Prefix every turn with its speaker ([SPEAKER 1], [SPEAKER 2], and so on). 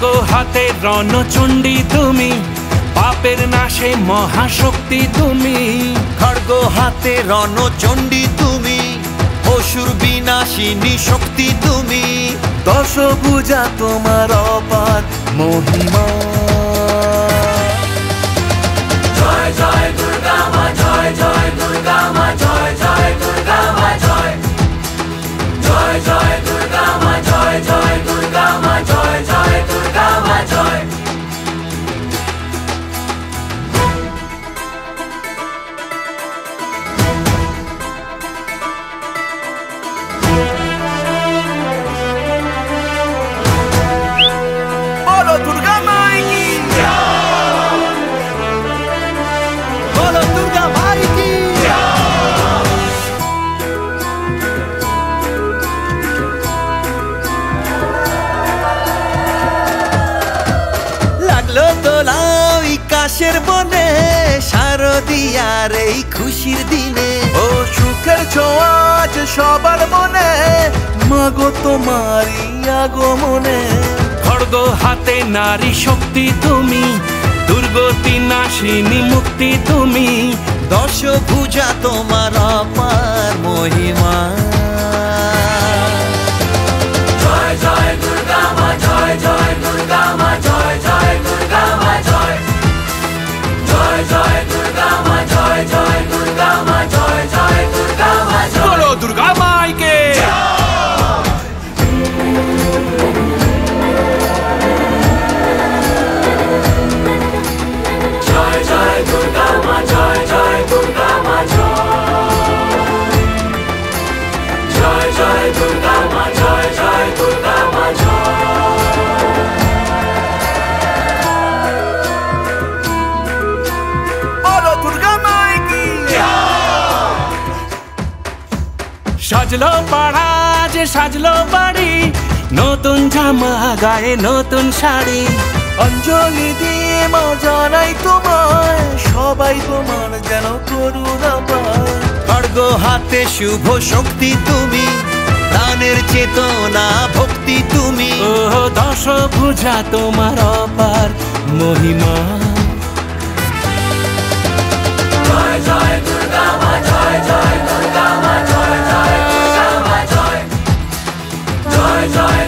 [SPEAKER 1] খড়গ হাতে রণচণ্ডী তুমি, পাপের নাশে মহাশক্তি তুমি।
[SPEAKER 2] খড়গ হাতে রণচণ্ডী তুমি, অসুর বিনাশিনী শক্তি তুমি।
[SPEAKER 3] দশভুজা তোমার অপার মহিমা।
[SPEAKER 4] জয় জয় দুর্গা মা, জয় জয় দুর্গা মা, জয় জয় দুর্গা মা, জয় জয় জয় দুর্গা মা, জয় জয় দুর্গা মা, জয় জয় দুর্গা মা, জয়।
[SPEAKER 3] বলো দুর্গা মাই কি, বলো দুর্গা মাই কি।
[SPEAKER 2] লাগলো দোলাই কাশের বনে, শারদিয়ার এই খুশির দিনে।
[SPEAKER 3] ও সুখের ছোঁয়া আজ সবার মনে, মাগো তোমারই আগমনে।
[SPEAKER 1] খড়গ হাতে নারী শক্তি তুমি, দুর্গতি নাশিনী মুক্তি তুমি।
[SPEAKER 2] দশভুজা তোমার অপার মহিমা।
[SPEAKER 4] জয় জয় দুর্গা মা, জয় জয় দুর্গা মা, জয় জয় দুর্গা মা, জয় জয় জয় দুর্গা মা, জয় জয় দুর্গা মা, জয় জয় দুর্গা মা, জয়।
[SPEAKER 1] বলো দুর্গা মাইকে।
[SPEAKER 4] জয় জয় দুর্গা মা, জয় জয় দুর্গা মা, জয় জয় জয় দুর্গা মা, জয় জয় দুর্গা মা, জয়।
[SPEAKER 3] বলো দুর্গা মাই কি।
[SPEAKER 1] সাজলো পাড়া যে সাজলো বাড়ি, নতুন জামা গায়ে নতুন শাড়ি।
[SPEAKER 3] অঞ্জলি দিয়ে মা জানাই তোমায়, সবাই তোমার যেন করুণা পায়।
[SPEAKER 2] খড়গ হাতে শুভ শক্তি তুমি, প্রাণের চেতনা ভক্তি তুমি।
[SPEAKER 1] ও দশভুজা তোমার অপার মহিমা।
[SPEAKER 4] জয় জয় দুর্গা মা, জয় জয় দুর্গা মা, জয় জয় দুর্গা মা, জয় জয় জয়